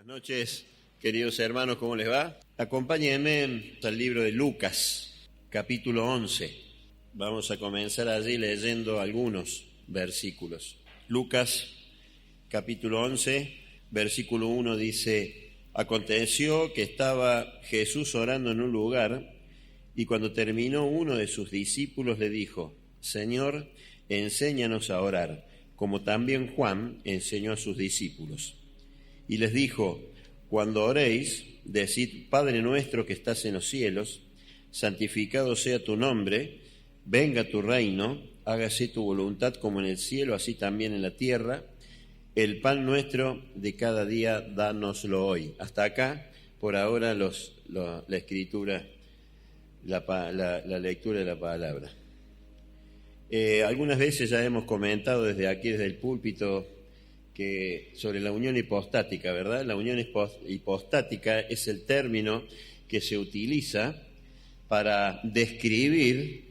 noches, queridos hermanos, ¿cómo les va? Acompáñenme al libro de Lucas, capítulo 11. Vamos a comenzar allí leyendo algunos versículos. Lucas, capítulo 11, versículo 1 dice: Aconteció que estaba Jesús orando en un lugar, y cuando terminó, uno de sus discípulos le dijo: Señor, enséñanos a orar, como también Juan enseñó a sus discípulos. Y les dijo: cuando oréis, decid: Padre nuestro que estás en los cielos, santificado sea tu nombre, venga tu reino, hágase tu voluntad como en el cielo, así también en la tierra. El pan nuestro de cada día, dánoslo hoy. Hasta acá, por ahora, la escritura, la lectura de la palabra. Algunas veces ya hemos comentado desde aquí, desde el púlpito, que sobre la unión hipostática, ¿verdad? La unión hipostática es el término que se utiliza para describir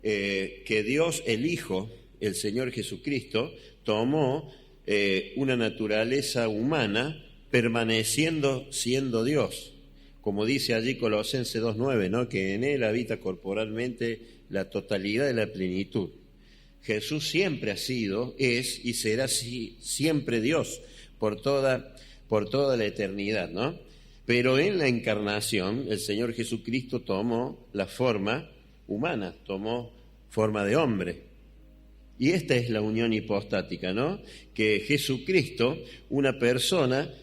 que Dios, el Hijo, el Señor Jesucristo, tomó una naturaleza humana permaneciendo siendo Dios. Como dice allí Colosenses 2:9, ¿no? Que en Él habita corporalmente la totalidad de la plenitud. Jesús siempre ha sido, es y será siempre Dios por toda la eternidad, ¿no? Pero en la encarnación el Señor Jesucristo tomó la forma humana, tomó forma de hombre. Y esta es la unión hipostática, ¿no? Que Jesucristo, una persona,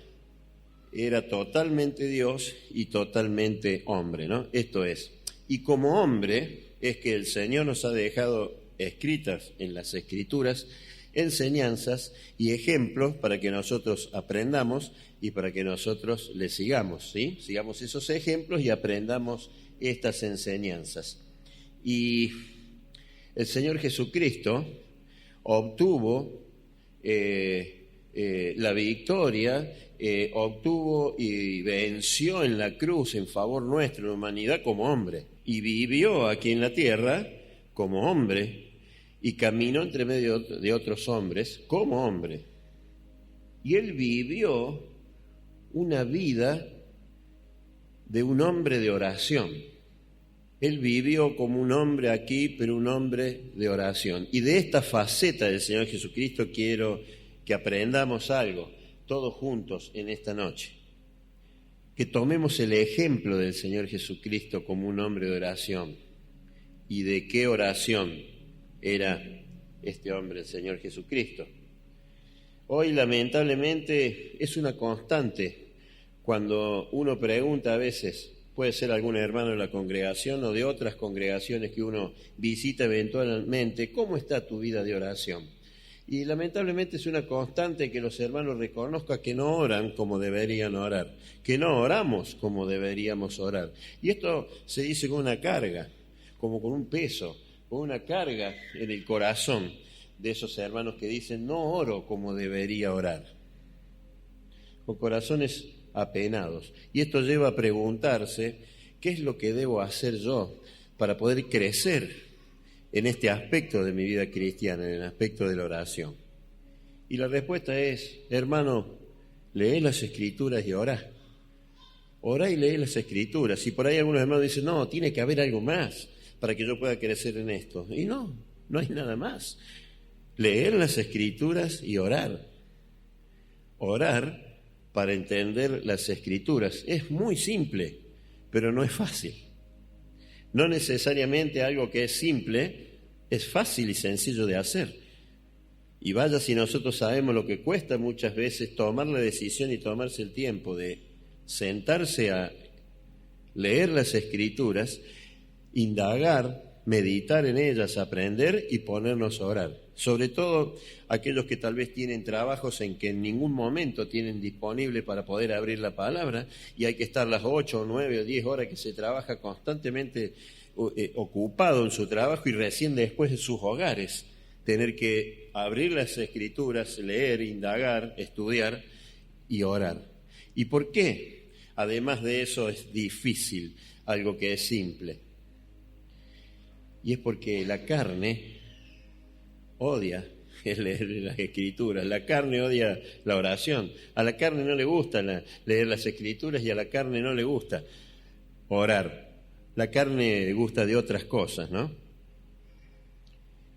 era totalmente Dios y totalmente hombre, ¿no? Esto es. Y como hombre es que el Señor nos ha dejado escritas en las Escrituras enseñanzas y ejemplos para que nosotros aprendamos y para que nosotros le sigamos, ¿sí? Sigamos esos ejemplos y aprendamos estas enseñanzas. Y el Señor Jesucristo obtuvo la victoria, obtuvo y venció en la cruz en favor nuestro, de la humanidad, como hombre. Y vivió aquí en la tierra como hombre y caminó entre medio de otros hombres como hombre. Y él vivió una vida de un hombre de oración. Él vivió como un hombre aquí, pero un hombre de oración. Y de esta faceta del Señor Jesucristo quiero que aprendamos algo, todos juntos en esta noche. Que tomemos el ejemplo del Señor Jesucristo como un hombre de oración. ¿Y de qué oración era este hombre, el Señor Jesucristo? Hoy, lamentablemente, es una constante cuando uno pregunta a veces, puede ser algún hermano de la congregación o de otras congregaciones que uno visita eventualmente, ¿cómo está tu vida de oración? Y lamentablemente es una constante que los hermanos reconozcan que no oran como deberían orar, que no oramos como deberíamos orar. Y esto se dice con una carga, como con un peso, con una carga en el corazón de esos hermanos que dicen: no oro como debería orar, con corazones apenados. Y esto lleva a preguntarse: ¿qué es lo que debo hacer yo para poder crecer en este aspecto de mi vida cristiana, en el aspecto de la oración? Y la respuesta es: hermano, lee las Escrituras y orá. Orá y lee las Escrituras. Y por ahí algunos hermanos dicen: no, tiene que haber algo más para que yo pueda crecer en esto. Y no hay nada más. Leer las Escrituras y orar. Orar para entender las Escrituras. Es muy simple, pero no es fácil. No necesariamente algo que es simple es fácil y sencillo de hacer. Y vaya si nosotros sabemos lo que cuesta muchas veces tomar la decisión y tomarse el tiempo de sentarse a leer las Escrituras, indagar, meditar en ellas, aprender y ponernos a orar. Sobre todo aquellos que tal vez tienen trabajos en que en ningún momento tienen disponible para poder abrir la palabra y hay que estar las 8 o 9 o 10 horas que se trabaja constantemente ocupado en su trabajo y recién después de sus hogares tener que abrir las Escrituras, leer, indagar, estudiar y orar. ¿Y por qué? Además de eso es difícil algo que es simple. Y es porque la carne odia leer las Escrituras. La carne odia la oración. A la carne no le gusta leer las Escrituras y a la carne no le gusta orar. La carne gusta de otras cosas, ¿no?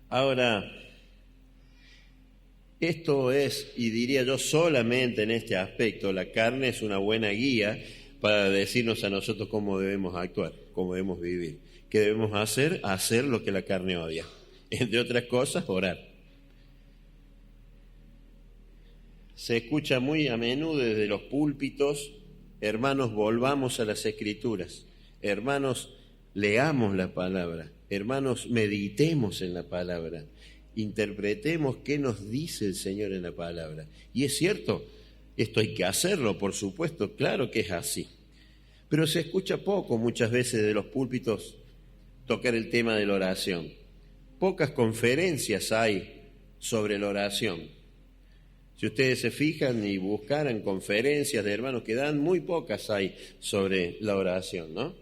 Ahora, esto es, y diría yo solamente en este aspecto, la carne es una buena guía para decirnos a nosotros cómo debemos actuar, cómo debemos vivir. ¿Qué debemos hacer? Hacer lo que la carne odia. Entre otras cosas, orar. Se escucha muy a menudo desde los púlpitos: hermanos, volvamos a las Escrituras. Hermanos, leamos la palabra. Hermanos, meditemos en la palabra. Interpretemos qué nos dice el Señor en la palabra. Y es cierto, esto hay que hacerlo, por supuesto, claro que es así. Pero se escucha poco muchas veces de los púlpitos tocar el tema de la oración. Pocas conferencias hay sobre la oración. Si ustedes se fijan y buscaran conferencias de hermanos que dan, muy pocas hay sobre la oración, ¿no?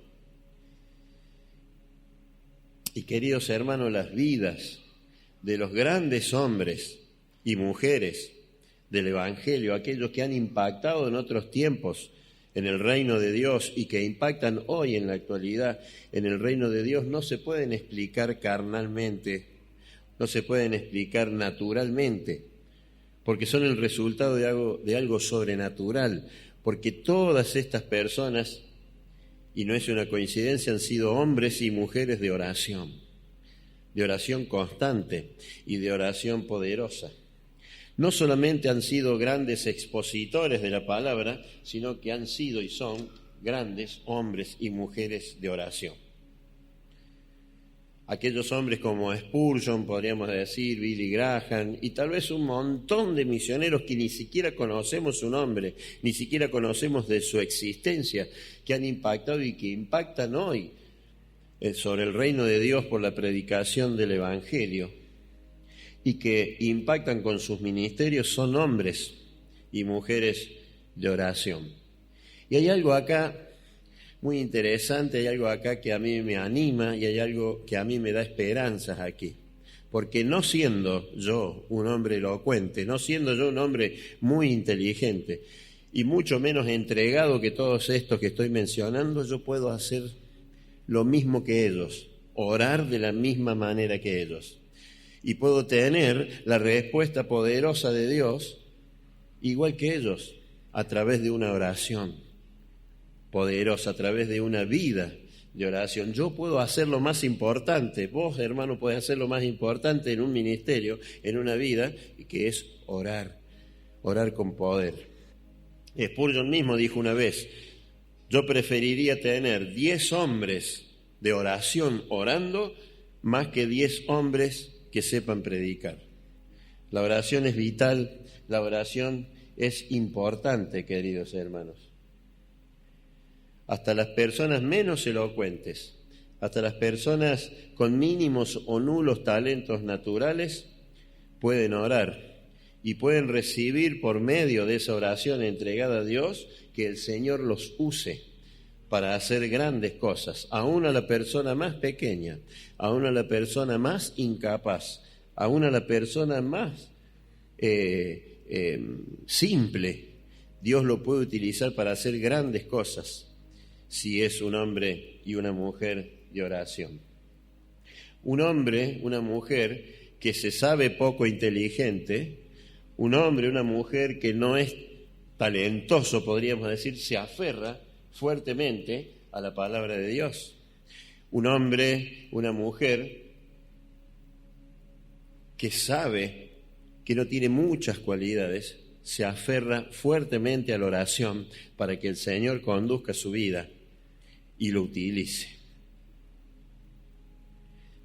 Y queridos hermanos, las vidas de los grandes hombres y mujeres del Evangelio, aquellos que han impactado en otros tiempos en el reino de Dios y que impactan hoy en la actualidad en el reino de Dios, no se pueden explicar carnalmente, no se pueden explicar naturalmente, porque son el resultado de algo sobrenatural, porque todas estas personas, y no es una coincidencia, han sido hombres y mujeres de oración constante y de oración poderosa. No solamente han sido grandes expositores de la palabra, sino que han sido y son grandes hombres y mujeres de oración. Aquellos hombres como Spurgeon, podríamos decir, Billy Graham, y tal vez un montón de misioneros que ni siquiera conocemos su nombre, ni siquiera conocemos de su existencia, que han impactado y que impactan hoy sobre el reino de Dios por la predicación del Evangelio, y que impactan con sus ministerios, son hombres y mujeres de oración. Y hay algo acá muy interesante, hay algo acá que a mí me anima y hay algo que a mí me da esperanzas aquí. Porque no siendo yo un hombre elocuente, no siendo yo un hombre muy inteligente y mucho menos entregado que todos estos que estoy mencionando, yo puedo hacer lo mismo que ellos, orar de la misma manera que ellos. Y puedo tener la respuesta poderosa de Dios igual que ellos, a través de una oración poderosa, a través de una vida de oración. Yo puedo hacer lo más importante, vos, hermano, podés hacer lo más importante en un ministerio, en una vida, que es orar con poder. Spurgeon mismo dijo una vez: yo preferiría tener 10 hombres de oración orando más que 10 hombres que sepan predicar. La oración es vital, la oración es importante, queridos hermanos. Hasta las personas menos elocuentes, hasta las personas con mínimos o nulos talentos naturales pueden orar y pueden recibir por medio de esa oración entregada a Dios que el Señor los use para hacer grandes cosas, aún a la persona más pequeña, aún a la persona más incapaz, aún a la persona más simple. Dios lo puede utilizar para hacer grandes cosas si es un hombre y una mujer de oración. Un hombre, una mujer que se sabe poco inteligente, un hombre, una mujer que no es talentoso, podríamos decir, se aferra fuertemente a la palabra de Dios. Un hombre, una mujer que sabe que no tiene muchas cualidades, se aferra fuertemente a la oración para que el Señor conduzca su vida y lo utilice.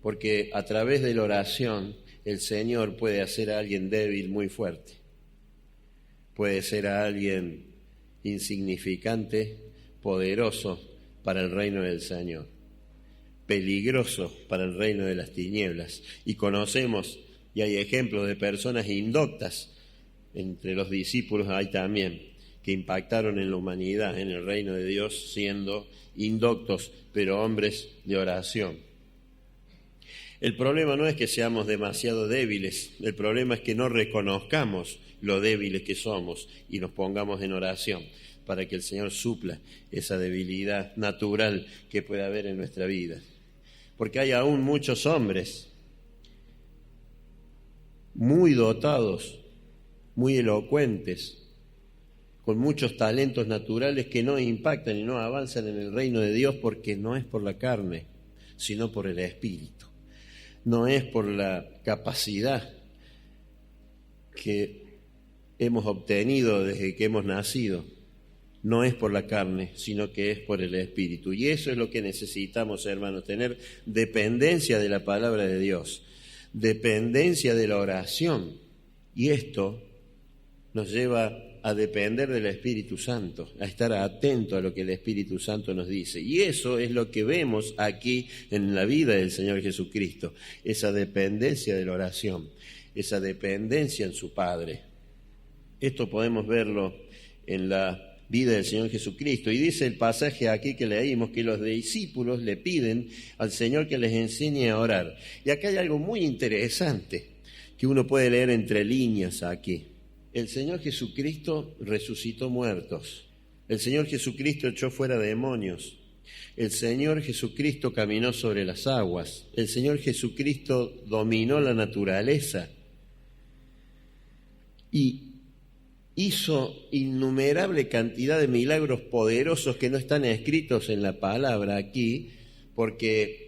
Porque a través de la oración el Señor puede hacer a alguien débil muy fuerte, puede ser a alguien insignificante, poderoso para el reino del Señor, peligroso para el reino de las tinieblas. Y conocemos, y hay ejemplos de personas indoctas, entre los discípulos hay también, que impactaron en la humanidad, en el reino de Dios, siendo indoctos, pero hombres de oración. El problema no es que seamos demasiado débiles, el problema es que no reconozcamos lo débiles que somos y nos pongamos en oración para que el Señor supla esa debilidad natural que puede haber en nuestra vida. Porque hay aún muchos hombres muy dotados, muy elocuentes, con muchos talentos naturales que no impactan y no avanzan en el reino de Dios porque no es por la carne, sino por el Espíritu. No es por la capacidad que hemos obtenido desde que hemos nacido, no es por la carne, sino que es por el Espíritu. Y eso es lo que necesitamos, hermanos, tener dependencia de la palabra de Dios, dependencia de la oración. Y esto nos lleva a depender del Espíritu Santo, a estar atento a lo que el Espíritu Santo nos dice. Y eso es lo que vemos aquí en la vida del Señor Jesucristo, esa dependencia de la oración, esa dependencia en su Padre. Esto podemos verlo en la vida del Señor Jesucristo. Y dice el pasaje aquí que leímos que los discípulos le piden al Señor que les enseñe a orar. Y acá hay algo muy interesante que uno puede leer entre líneas aquí. El Señor Jesucristo resucitó muertos. El Señor Jesucristo echó fuera demonios. El Señor Jesucristo caminó sobre las aguas. El Señor Jesucristo dominó la naturaleza. Y hizo innumerable cantidad de milagros poderosos que no están escritos en la palabra aquí, porque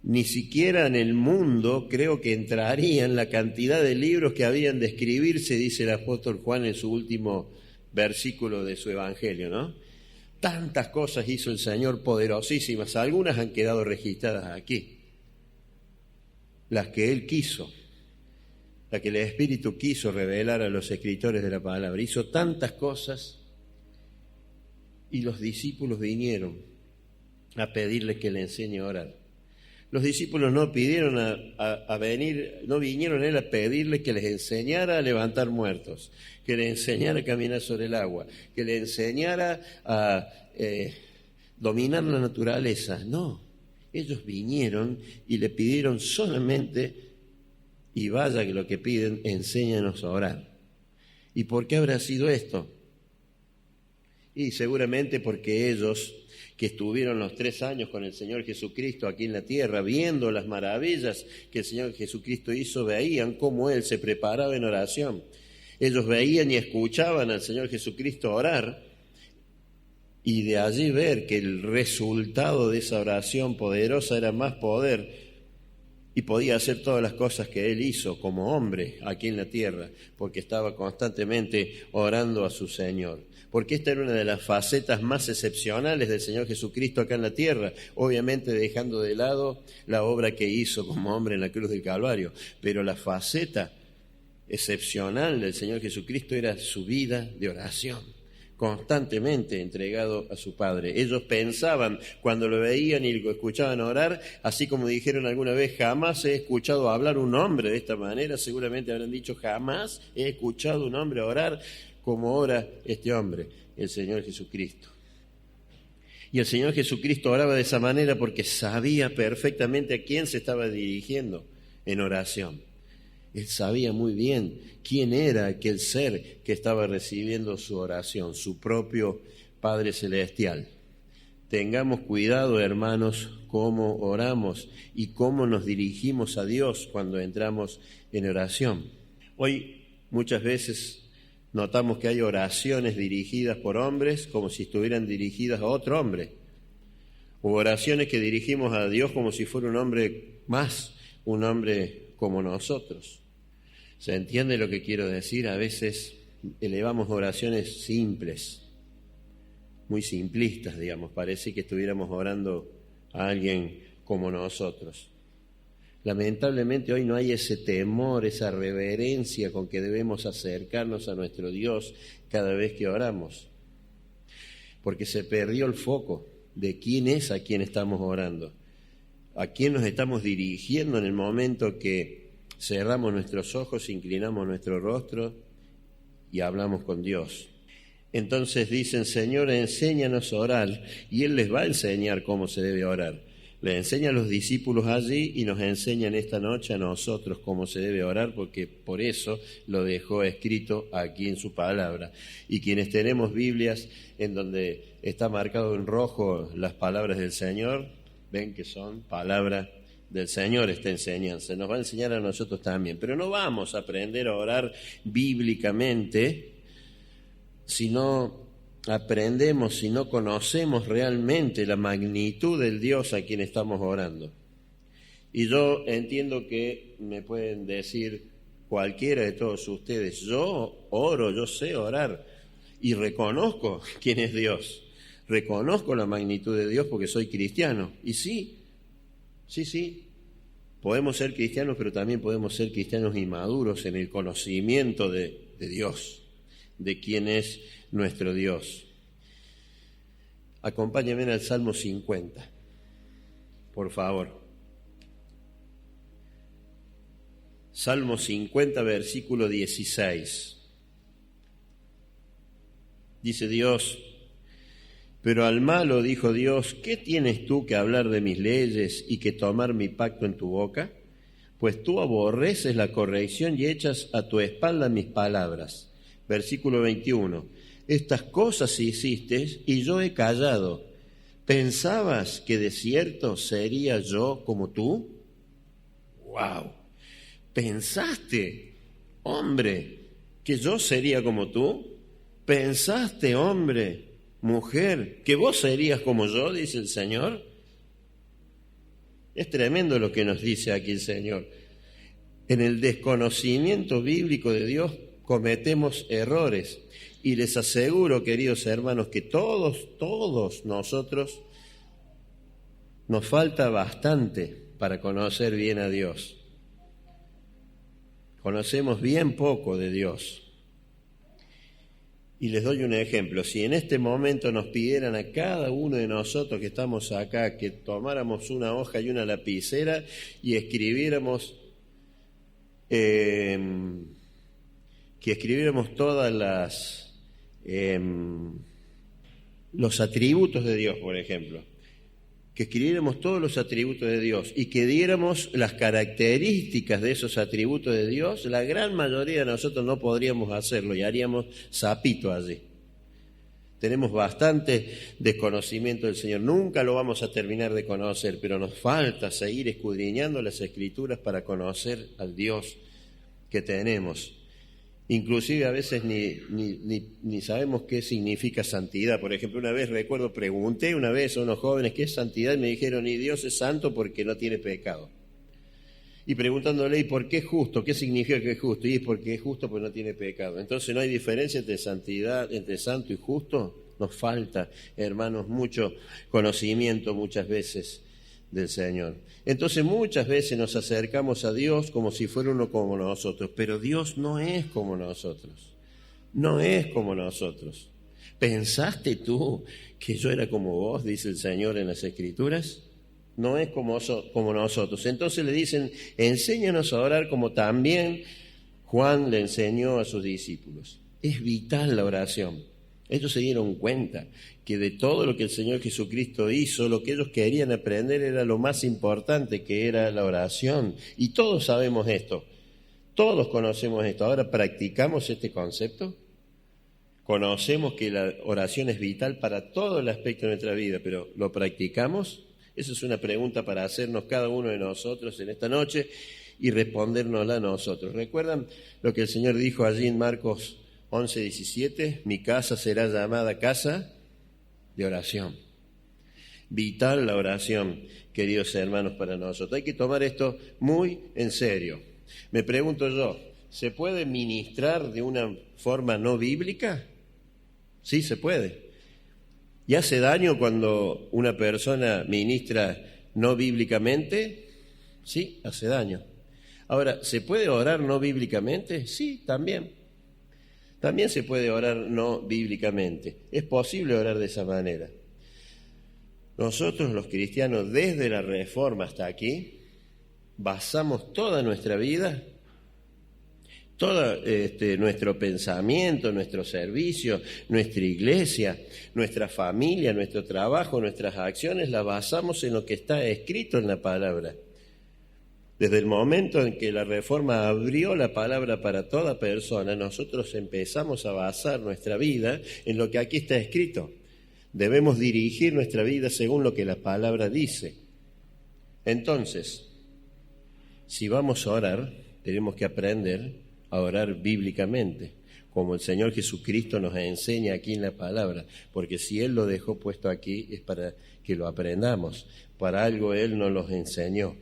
ni siquiera en el mundo creo que entrarían la cantidad de libros que habían de escribirse, dice el apóstol Juan en su último versículo de su evangelio, ¿no? Tantas cosas hizo el Señor poderosísimas, algunas han quedado registradas aquí, las que Él quiso, la que el Espíritu quiso revelar a los escritores de la palabra. Hizo tantas cosas y los discípulos vinieron a pedirle que le enseñe a orar. Los discípulos no pidieron no vinieron a Él a pedirle que les enseñara a levantar muertos, que le enseñara a caminar sobre el agua, que le enseñara a dominar la naturaleza. No, ellos vinieron y le pidieron solamente, y vaya que lo que piden, enséñanos a orar. ¿Y por qué habrá sido esto? Y seguramente porque ellos, que estuvieron los 3 años con el Señor Jesucristo aquí en la tierra, viendo las maravillas que el Señor Jesucristo hizo, veían cómo Él se preparaba en oración. Ellos veían y escuchaban al Señor Jesucristo orar, y de allí ver que el resultado de esa oración poderosa era más poder, y podía hacer todas las cosas que Él hizo como hombre aquí en la tierra, porque estaba constantemente orando a su Señor. Porque esta era una de las facetas más excepcionales del Señor Jesucristo acá en la tierra, obviamente dejando de lado la obra que hizo como hombre en la cruz del Calvario, pero la faceta excepcional del Señor Jesucristo era su vida de oración, constantemente entregado a su Padre. Ellos pensaban, cuando lo veían y lo escuchaban orar, así como dijeron alguna vez, jamás he escuchado hablar un hombre de esta manera, seguramente habrán dicho, jamás he escuchado un hombre orar como ora este hombre, el Señor Jesucristo. Y el Señor Jesucristo oraba de esa manera porque sabía perfectamente a quién se estaba dirigiendo en oración. Él sabía muy bien quién era aquel ser que estaba recibiendo su oración, su propio Padre Celestial. Tengamos cuidado, hermanos, cómo oramos y cómo nos dirigimos a Dios cuando entramos en oración. Hoy muchas veces notamos que hay oraciones dirigidas por hombres como si estuvieran dirigidas a otro hombre, o oraciones que dirigimos a Dios como si fuera un hombre más, un hombre como nosotros. ¿Se entiende lo que quiero decir? A veces elevamos oraciones simples, muy simplistas, digamos, parece que estuviéramos orando a alguien como nosotros. Lamentablemente hoy no hay ese temor, esa reverencia con que debemos acercarnos a nuestro Dios cada vez que oramos, porque se perdió el foco de quién es a quién estamos orando, a quién nos estamos dirigiendo en el momento que cerramos nuestros ojos, inclinamos nuestro rostro y hablamos con Dios. Entonces dicen, Señor, enséñanos a orar, y Él les va a enseñar cómo se debe orar. Le enseña a los discípulos allí y nos enseñan esta noche a nosotros cómo se debe orar, porque por eso lo dejó escrito aquí en su palabra. Y quienes tenemos Biblias en donde está marcado en rojo las palabras del Señor, ven que son palabras del Señor esta enseñanza. Nos va a enseñar a nosotros también. Pero no vamos a aprender a orar bíblicamente si no aprendemos, si no conocemos realmente la magnitud del Dios a quien estamos orando. Y yo entiendo que me pueden decir cualquiera de todos ustedes, yo oro, yo sé orar y reconozco quién es Dios, reconozco la magnitud de Dios porque soy cristiano. Y sí, podemos ser cristianos, pero también podemos ser cristianos inmaduros en el conocimiento de Dios, de quién es nuestro Dios. Acompáñenme al Salmo 50, por favor. Salmo 50, versículo 16. Dice Dios: pero al malo dijo Dios, ¿qué tienes tú que hablar de mis leyes y que tomar mi pacto en tu boca? Pues tú aborreces la corrección y echas a tu espalda mis palabras. Versículo 21. Estas cosas hiciste y yo he callado. ¿Pensabas que de cierto sería yo como tú? ¡Wow! ¿Pensaste, hombre, que yo sería como tú? ¿Pensaste, hombre, mujer, que vos serías como yo? Dice el Señor. Es tremendo lo que nos dice aquí el Señor. En el desconocimiento bíblico de Dios cometemos errores. Y les aseguro, queridos hermanos, que todos nosotros nos falta bastante para conocer bien a Dios. Conocemos bien poco de Dios. Y les doy un ejemplo. Si en este momento nos pidieran a cada uno de nosotros que estamos acá que tomáramos una hoja y una lapicera y escribiéramos todas los atributos de Dios, por ejemplo, que escribiéramos todos los atributos de Dios y que diéramos las características de esos atributos de Dios, la gran mayoría de nosotros no podríamos hacerlo y haríamos sapito allí. Tenemos bastante desconocimiento del Señor, nunca lo vamos a terminar de conocer, pero nos falta seguir escudriñando las Escrituras para conocer al Dios que tenemos. Inclusive a veces ni sabemos qué significa santidad. Por ejemplo, una vez pregunté una vez a unos jóvenes qué es santidad y me dijeron, y Dios es santo porque no tiene pecado. Y preguntándole, ¿y por qué es justo? ¿Qué significa que es justo? Y es porque es justo porque no tiene pecado. Entonces no hay diferencia entre santidad, entre santo y justo. Nos falta, hermanos, mucho conocimiento muchas veces del Señor. Entonces muchas veces nos acercamos a Dios como si fuera uno como nosotros, pero Dios no es como nosotros, no es como nosotros. ¿Pensaste tú que yo era como vos? Dice el Señor en las Escrituras. No es como nosotros. Entonces le dicen, enséñanos a orar como también Juan le enseñó a sus discípulos. Es vital la oración. Ellos se dieron cuenta que de todo lo que el Señor Jesucristo hizo, lo que ellos querían aprender era lo más importante, que era la oración. Y todos sabemos esto, todos conocemos esto. Ahora, ¿practicamos este concepto? Conocemos que la oración es vital para todo el aspecto de nuestra vida, pero ¿lo practicamos? Esa es una pregunta para hacernos cada uno de nosotros en esta noche y respondérnosla a nosotros. ¿Recuerdan lo que el Señor dijo allí en Marcos 11:17? Mi casa será llamada casa de oración. Vital la oración, queridos hermanos, para nosotros. Hay que tomar esto muy en serio. Me pregunto yo, ¿se puede ministrar de una forma no bíblica? Sí, se puede. ¿Y hace daño cuando una persona ministra no bíblicamente? Sí, hace daño. Ahora, ¿se puede orar no bíblicamente? Sí, también. También se puede orar no bíblicamente. Es posible orar de esa manera. Nosotros los cristianos, desde la Reforma hasta aquí, basamos toda nuestra vida Todo nuestro pensamiento, nuestro servicio, nuestra iglesia, nuestra familia, nuestro trabajo, nuestras acciones, las basamos en lo que está escrito en la palabra. Desde el momento en que la Reforma abrió la palabra para toda persona, nosotros empezamos a basar nuestra vida en lo que aquí está escrito. Debemos dirigir nuestra vida según lo que la palabra dice. Entonces, si vamos a orar, tenemos que aprender a orar bíblicamente, como el Señor Jesucristo nos enseña aquí en la palabra, porque si Él lo dejó puesto aquí es para que lo aprendamos, para algo Él nos los enseñó.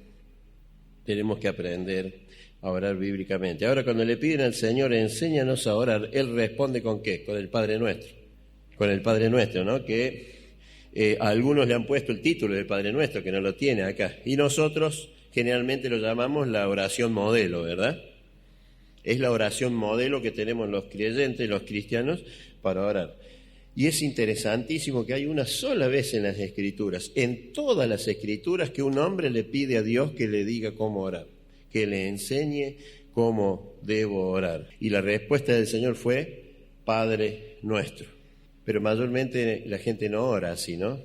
Tenemos que aprender a orar bíblicamente. Ahora, cuando le piden al Señor, enséñanos a orar, Él responde ¿con qué? Con el Padre Nuestro. Con el Padre Nuestro, ¿no? Que a algunos le han puesto el título del Padre Nuestro, que no lo tiene acá. Y nosotros generalmente lo llamamos la oración modelo, ¿verdad? Es la oración modelo que tenemos los creyentes, los cristianos, para orar. Y es interesantísimo que hay una sola vez en las Escrituras, en todas las Escrituras, que un hombre le pide a Dios que le diga cómo orar, que le enseñe cómo debo orar. Y la respuesta del Señor fue, Padre Nuestro. Pero mayormente la gente no ora así, ¿no?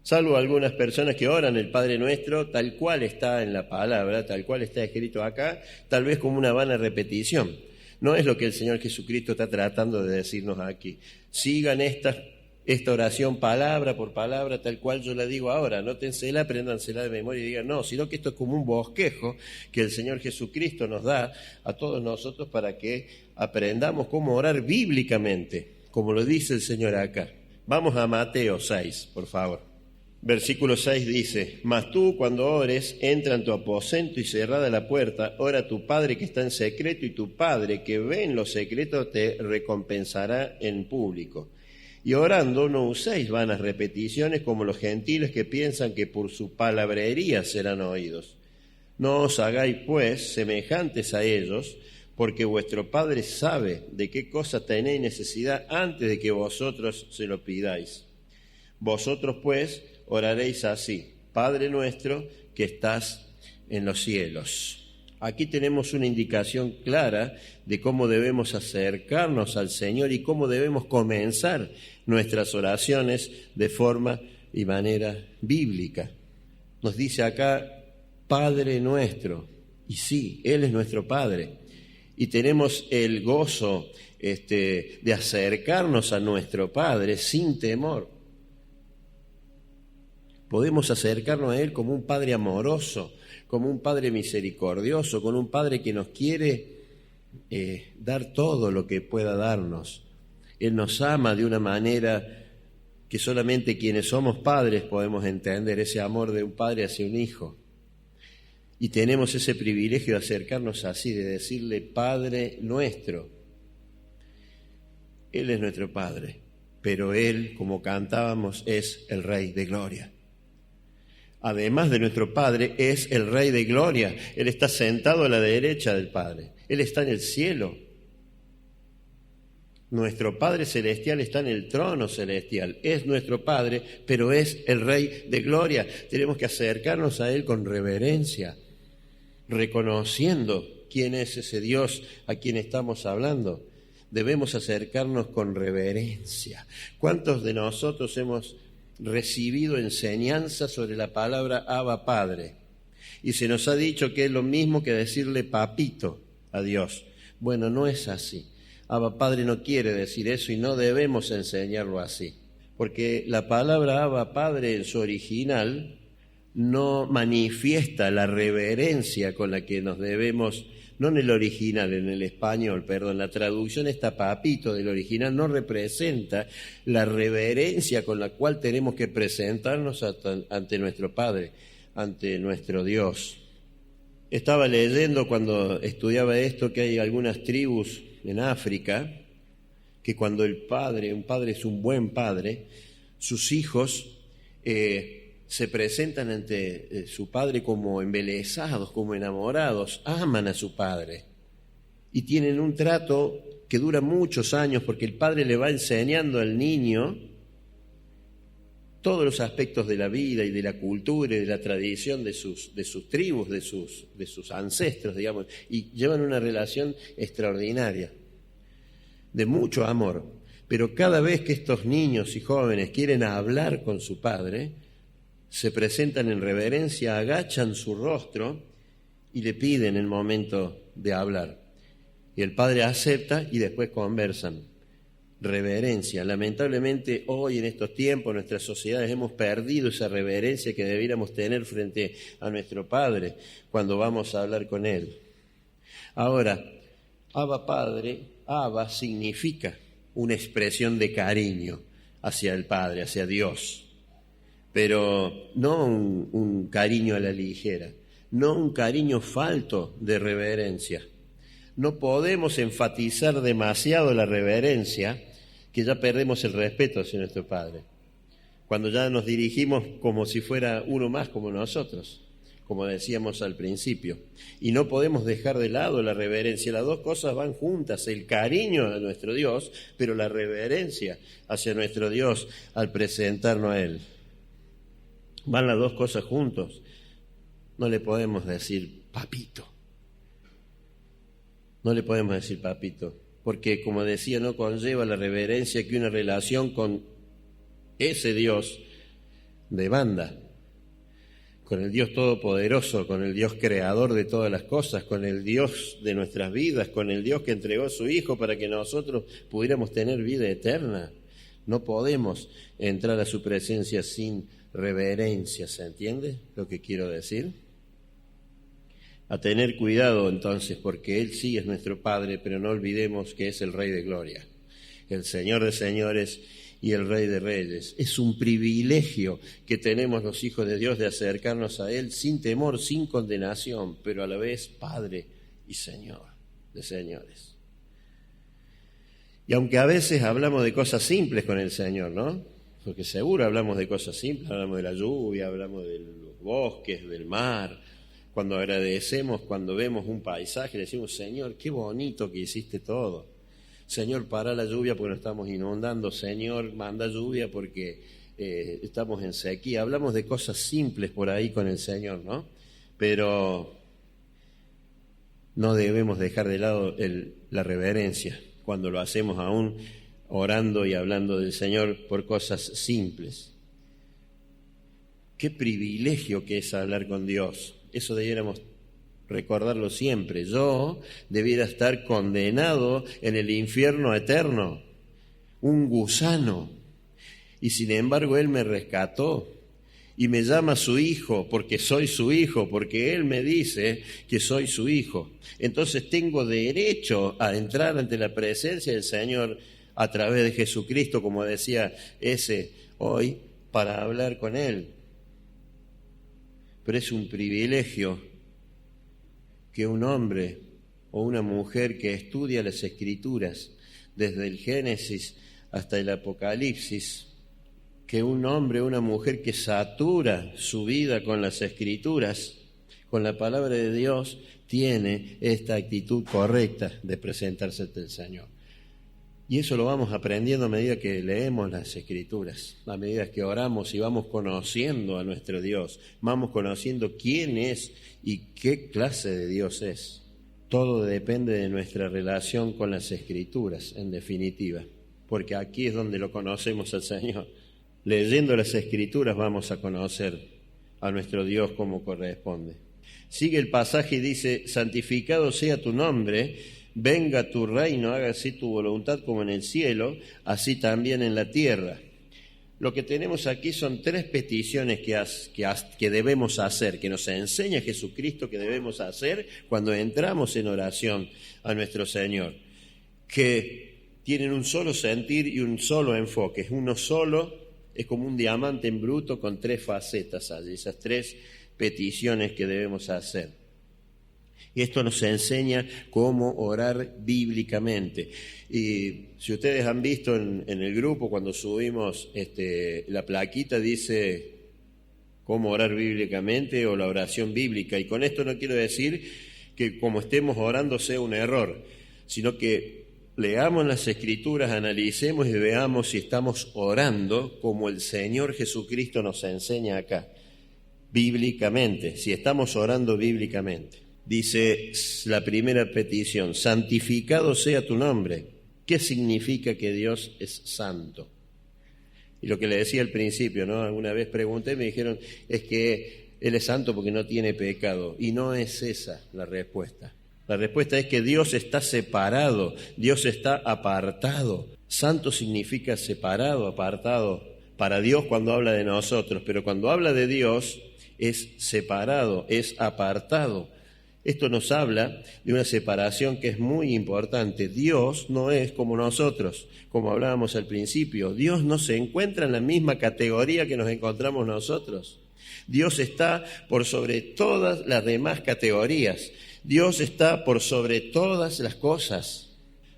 Salvo algunas personas que oran el Padre Nuestro tal cual está en la palabra, tal cual está escrito acá, tal vez como una vana repetición. No es lo que el Señor Jesucristo está tratando de decirnos aquí. Sigan esta oración palabra por palabra, tal cual yo la digo ahora. Anótensela, apréndansela de memoria y digan, no, sino que esto es como un bosquejo que el Señor Jesucristo nos da a todos nosotros para que aprendamos cómo orar bíblicamente, como lo dice el Señor acá. Vamos a Mateo 6, por favor. Versículo 6 dice, mas tú cuando ores, entra en tu aposento y cerrada la puerta, ora a tu Padre que está en secreto y tu Padre que ve en lo secreto te recompensará en público. Y orando no uséis vanas repeticiones como los gentiles que piensan que por su palabrería serán oídos. No os hagáis pues semejantes a ellos, porque vuestro Padre sabe de qué cosa tenéis necesidad antes de que vosotros se lo pidáis. Vosotros pues oraréis así, Padre nuestro que estás en los cielos. Aquí tenemos una indicación clara de cómo debemos acercarnos al Señor y cómo debemos comenzar nuestras oraciones de forma y manera bíblica. Nos dice acá, Padre nuestro, y sí, Él es nuestro Padre, y tenemos el gozo de acercarnos a nuestro Padre sin temor. Podemos acercarnos a Él como un Padre amoroso, como un Padre misericordioso, con un Padre que nos quiere dar todo lo que pueda darnos. Él nos ama de una manera que solamente quienes somos padres podemos entender, ese amor de un padre hacia un hijo. Y tenemos ese privilegio de acercarnos así, de decirle Padre nuestro. Él es nuestro Padre, pero Él, como cantábamos, es el Rey de Gloria. Además de nuestro Padre, es el Rey de Gloria. Él está sentado a la derecha del Padre. Él está en el cielo. Nuestro Padre Celestial está en el trono celestial. Es nuestro Padre, pero es el Rey de Gloria. Tenemos que acercarnos a Él con reverencia, reconociendo quién es ese Dios a quien estamos hablando. Debemos acercarnos con reverencia. ¿Cuántos de nosotros hemos recibido enseñanza sobre la palabra Abba Padre? Y se nos ha dicho que es lo mismo que decirle papito a Dios. Bueno, no es así. Abba Padre no quiere decir eso y no debemos enseñarlo así. Porque la palabra Abba Padre en su original no manifiesta la reverencia con la que nos debemos, no en el original, en el español, perdón, la traducción está papito del original, no representa la reverencia con la cual tenemos que presentarnos ante nuestro Padre, ante nuestro Dios. Estaba leyendo cuando estudiaba esto que hay algunas tribus en África que cuando un padre es un buen padre, sus hijos se presentan ante su padre como embelesados, como enamorados, aman a su padre y tienen un trato que dura muchos años porque el padre le va enseñando al niño todos los aspectos de la vida y de la cultura y de la tradición de sus tribus, de sus ancestros, digamos, y llevan una relación extraordinaria, de mucho amor. Pero cada vez que estos niños y jóvenes quieren hablar con su padre, se presentan en reverencia, agachan su rostro y le piden el momento de hablar. Y el padre acepta y después conversan. Reverencia. Lamentablemente hoy en estos tiempos, en nuestras sociedades, hemos perdido esa reverencia que debiéramos tener frente a nuestro Padre cuando vamos a hablar con Él. Ahora, Abba Padre, Abba significa una expresión de cariño hacia el Padre, hacia Dios, pero no un cariño a la ligera, no un cariño falto de reverencia. No podemos enfatizar demasiado la reverencia, que ya perdemos el respeto hacia nuestro Padre, cuando ya nos dirigimos como si fuera uno más como nosotros, como decíamos al principio. Y no podemos dejar de lado la reverencia. Las dos cosas van juntas, el cariño a nuestro Dios, pero la reverencia hacia nuestro Dios al presentarnos a Él. Van las dos cosas juntos. No le podemos decir papito. No le podemos decir papito, porque como decía, no conlleva la reverencia que una relación con ese Dios demanda, con el Dios todopoderoso, con el Dios creador de todas las cosas, con el Dios de nuestras vidas, con el Dios que entregó a su Hijo para que nosotros pudiéramos tener vida eterna. No podemos entrar a su presencia sin reverencia, ¿se entiende lo que quiero decir? A tener cuidado entonces, porque Él sí es nuestro Padre, pero no olvidemos que es el Rey de Gloria, el Señor de señores y el Rey de reyes. Es un privilegio que tenemos los hijos de Dios de acercarnos a Él sin temor, sin condenación, pero a la vez Padre y Señor de señores. Y aunque a veces hablamos de cosas simples con el Señor, ¿no? Porque seguro hablamos de cosas simples, hablamos de la lluvia, hablamos de los bosques, del mar. Cuando agradecemos, cuando vemos un paisaje, le decimos, Señor, qué bonito que hiciste todo. Señor, para la lluvia porque nos estamos inundando. Señor, manda lluvia porque estamos en sequía. Hablamos de cosas simples por ahí con el Señor, ¿no? Pero no debemos dejar de lado la reverencia cuando lo hacemos aún orando y hablando del Señor por cosas simples. Qué privilegio que es hablar con Dios. Eso debiéramos recordarlo siempre. Yo debiera estar condenado en el infierno eterno, un gusano, y sin embargo Él me rescató y me llama su hijo porque soy su hijo, porque Él me dice que soy su hijo. Entonces tengo derecho a entrar ante la presencia del Señor a través de Jesucristo, como decía ese hoy, para hablar con Él. Pero es un privilegio que un hombre o una mujer que estudia las Escrituras, desde el Génesis hasta el Apocalipsis, que un hombre o una mujer que satura su vida con las Escrituras, con la palabra de Dios, tiene esta actitud correcta de presentarse ante el Señor. Y eso lo vamos aprendiendo a medida que leemos las Escrituras, a medida que oramos y vamos conociendo a nuestro Dios, vamos conociendo quién es y qué clase de Dios es. Todo depende de nuestra relación con las Escrituras, en definitiva, porque aquí es donde lo conocemos al Señor. Leyendo las Escrituras vamos a conocer a nuestro Dios como corresponde. Sigue el pasaje y dice, santificado sea tu nombre, venga tu reino, hágase tu voluntad como en el cielo, así también en la tierra. Lo que tenemos aquí son tres peticiones que debemos hacer, que nos enseña Jesucristo que debemos hacer cuando entramos en oración a nuestro Señor, que tienen un solo sentir y un solo enfoque. Es uno solo, es como un diamante en bruto con tres facetas allí, esas tres peticiones que debemos hacer. Y esto nos enseña cómo orar bíblicamente. Y si ustedes han visto en el grupo, cuando subimos la plaquita, dice cómo orar bíblicamente o la oración bíblica. Y con esto no quiero decir que como estemos orando sea un error, sino que leamos las Escrituras, analicemos y veamos si estamos orando como el Señor Jesucristo nos enseña acá, bíblicamente, si estamos orando bíblicamente. Dice la primera petición, santificado sea tu nombre. ¿Qué significa que Dios es santo? Y lo que le decía al principio, ¿no? Alguna vez pregunté, me dijeron, es que Él es santo porque no tiene pecado. Y no es esa la respuesta. La respuesta es que Dios está separado, Dios está apartado. Santo significa separado, apartado. Para Dios cuando habla de nosotros, pero cuando habla de Dios es separado, es apartado. Esto nos habla de una separación que es muy importante. Dios no es como nosotros, como hablábamos al principio. Dios no se encuentra en la misma categoría que nos encontramos nosotros. Dios está por sobre todas las demás categorías. Dios está por sobre todas las cosas.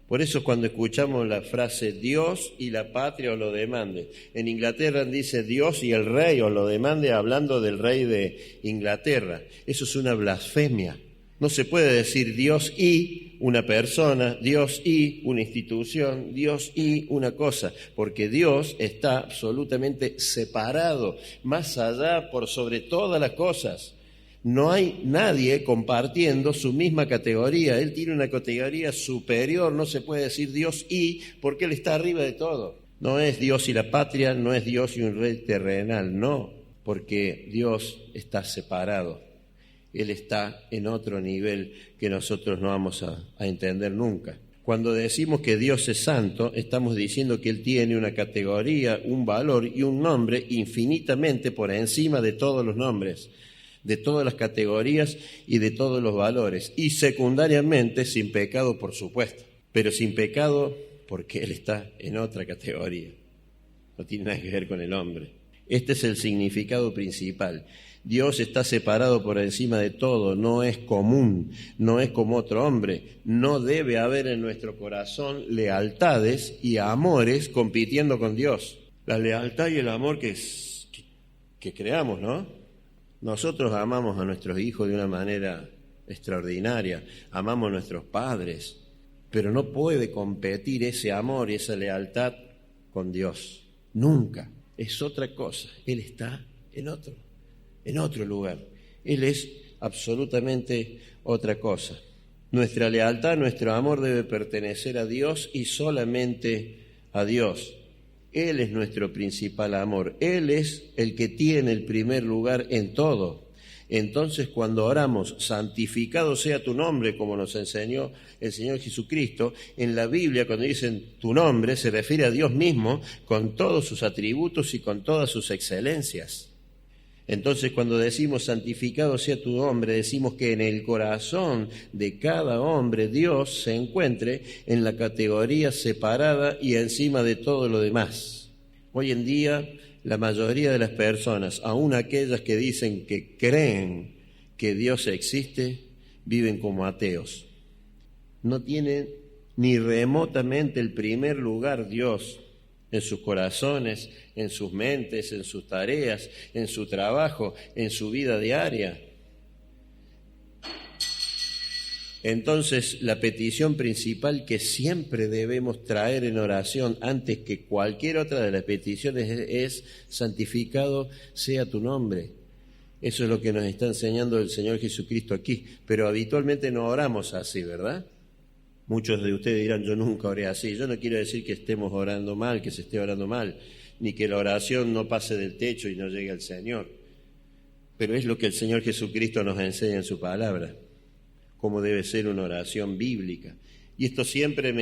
Por eso cuando escuchamos la frase Dios y la patria os lo demande, en Inglaterra dice Dios y el rey os lo demande, hablando del rey de Inglaterra. Eso es una blasfemia. No se puede decir Dios y una persona, Dios y una institución, Dios y una cosa, porque Dios está absolutamente separado, más allá, por sobre todas las cosas. No hay nadie compartiendo su misma categoría. Él tiene una categoría superior, no se puede decir Dios y, porque Él está arriba de todo. No es Dios y la patria, no es Dios y un rey terrenal, no, porque Dios está separado. Él está en otro nivel que nosotros no vamos a entender nunca. Cuando decimos que Dios es santo, estamos diciendo que Él tiene una categoría, un valor y un nombre infinitamente por encima de todos los nombres, de todas las categorías y de todos los valores. Y secundariamente sin pecado, por supuesto, pero sin pecado porque Él está en otra categoría. No tiene nada que ver con el hombre. Este es el significado principal. Dios está separado por encima de todo, no es común, no es como otro hombre. No debe haber en nuestro corazón lealtades y amores compitiendo con Dios. La lealtad y el amor que creamos, ¿no? Nosotros amamos a nuestros hijos de una manera extraordinaria, amamos a nuestros padres, pero no puede competir ese amor y esa lealtad con Dios. Nunca. Es otra cosa. Él está en otro lugar. Él es absolutamente otra cosa. Nuestra lealtad, nuestro amor debe pertenecer a Dios y solamente a Dios. Él es nuestro principal amor. Él es el que tiene el primer lugar en todo. Entonces, cuando oramos, santificado sea tu nombre, como nos enseñó el Señor Jesucristo, en la Biblia, cuando dicen tu nombre, se refiere a Dios mismo con todos sus atributos y con todas sus excelencias. Entonces, cuando decimos santificado sea tu nombre, decimos que en el corazón de cada hombre Dios se encuentre en la categoría separada y encima de todo lo demás. Hoy en día, la mayoría de las personas, aun aquellas que dicen que creen que Dios existe, viven como ateos. No tienen ni remotamente el primer lugar Dios en sus corazones, en sus mentes, en sus tareas, en su trabajo, en su vida diaria. Entonces, la petición principal que siempre debemos traer en oración antes que cualquier otra de las peticiones es santificado sea tu nombre. Eso es lo que nos está enseñando el Señor Jesucristo aquí, pero habitualmente no oramos así, ¿verdad? Muchos de ustedes dirán, yo nunca oré así. Yo no quiero decir que estemos orando mal, que se esté orando mal, ni que la oración no pase del techo y no llegue al Señor. Pero es lo que el Señor Jesucristo nos enseña en su palabra, cómo debe ser una oración bíblica. Y esto siempre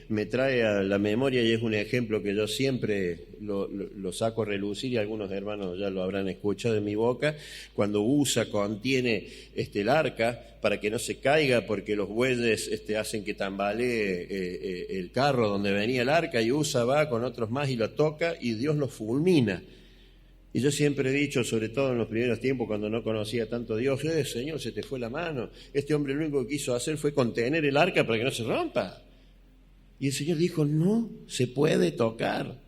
me trae a la memoria y es un ejemplo que yo siempre lo saco a relucir y algunos hermanos ya lo habrán escuchado de mi boca, cuando Usa contiene el arca para que no se caiga porque los bueyes hacen que tambalee el carro donde venía el arca y Usa va con otros más y lo toca y Dios lo fulmina. Y yo siempre he dicho, sobre todo en los primeros tiempos, cuando no conocía tanto a Dios, Señor, se te fue la mano. Este hombre lo único que quiso hacer fue contener el arca para que no se rompa. Y el Señor dijo, no se puede tocar.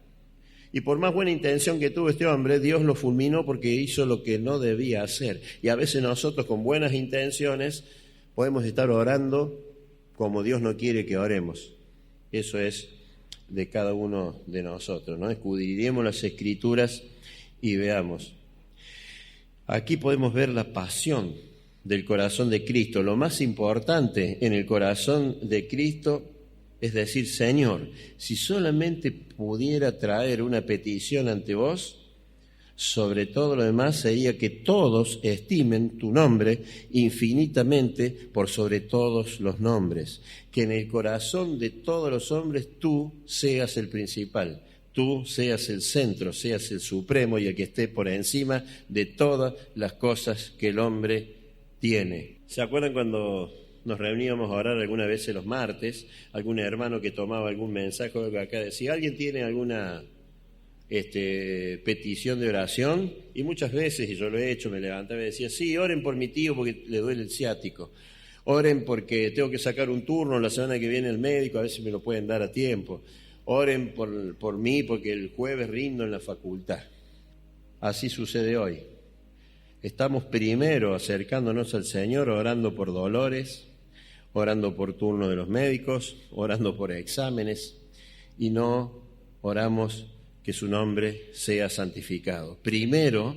Y por más buena intención que tuvo este hombre, Dios lo fulminó porque hizo lo que no debía hacer. Y a veces nosotros con buenas intenciones podemos estar orando como Dios no quiere que oremos. Eso es de cada uno de nosotros, ¿no? Escudriñemos las Escrituras y veamos. Aquí podemos ver la pasión del corazón de Cristo. Lo más importante en el corazón de Cristo es decir, Señor, si solamente pudiera traer una petición ante vos, sobre todo lo demás sería que todos estimen tu nombre infinitamente por sobre todos los nombres. Que en el corazón de todos los hombres tú seas el principal, tú seas el centro, seas el supremo y el que esté por encima de todas las cosas que el hombre tiene. ¿Se acuerdan cuando nos reuníamos a orar alguna vez los martes? Algún hermano que tomaba algún mensaje o algo acá decía, ¿alguien tiene alguna petición de oración? Y muchas veces, y yo lo he hecho, me levantaba y decía, sí, oren por mi tío porque le duele el ciático, oren porque tengo que sacar un turno la semana que viene el médico, a ver si me lo pueden dar a tiempo, oren por mí porque el jueves rindo en la facultad. Así sucede hoy. Estamos primero acercándonos al Señor, orando por dolores, orando por turno de los médicos, orando por exámenes, y no oramos que su nombre sea santificado. Primero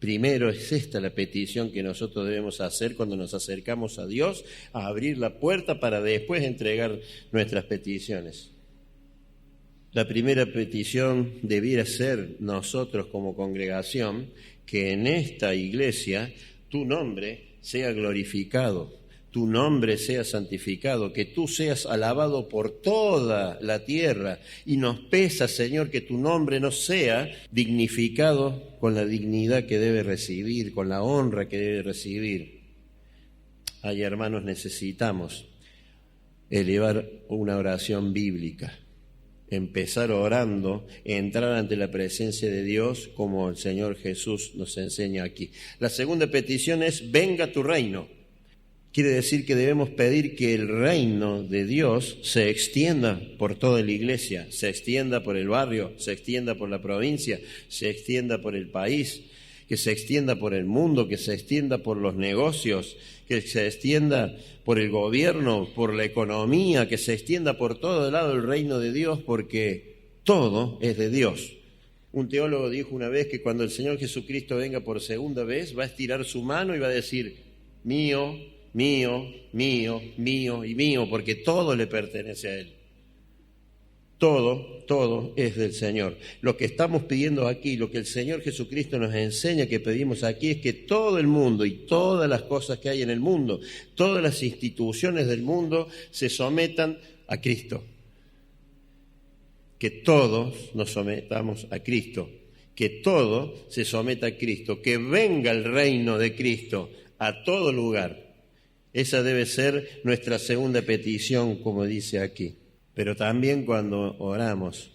es esta la petición que nosotros debemos hacer cuando nos acercamos a Dios, a abrir la puerta para después entregar nuestras peticiones. La primera petición debiera ser nosotros como congregación, que en esta iglesia tu nombre sea glorificado, tu nombre sea santificado, que tú seas alabado por toda la tierra. Y nos pesa, Señor, que tu nombre no sea dignificado con la dignidad que debe recibir, con la honra que debe recibir. Ay, hermanos, necesitamos elevar una oración bíblica. Empezar orando, entrar ante la presencia de Dios como el Señor Jesús nos enseña aquí. La segunda petición es, venga tu reino. Quiere decir que debemos pedir que el reino de Dios se extienda por toda la iglesia, se extienda por el barrio, se extienda por la provincia, se extienda por el país, que se extienda por el mundo, que se extienda por los negocios, que se extienda por el gobierno, por la economía, que se extienda por todo lado el reino de Dios, porque todo es de Dios. Un teólogo dijo una vez que cuando el Señor Jesucristo venga por segunda vez, va a estirar su mano y va a decir, mío, mío, mío, mío y mío, porque todo le pertenece a Él. Todo es del Señor. Lo que estamos pidiendo aquí, lo que el Señor Jesucristo nos enseña que pedimos aquí es que todo el mundo y todas las cosas que hay en el mundo, todas las instituciones del mundo se sometan a Cristo. Que todos nos sometamos a Cristo, que todo se someta a Cristo, que venga el reino de Cristo a todo lugar. Esa debe ser nuestra segunda petición, como dice aquí. Pero también cuando oramos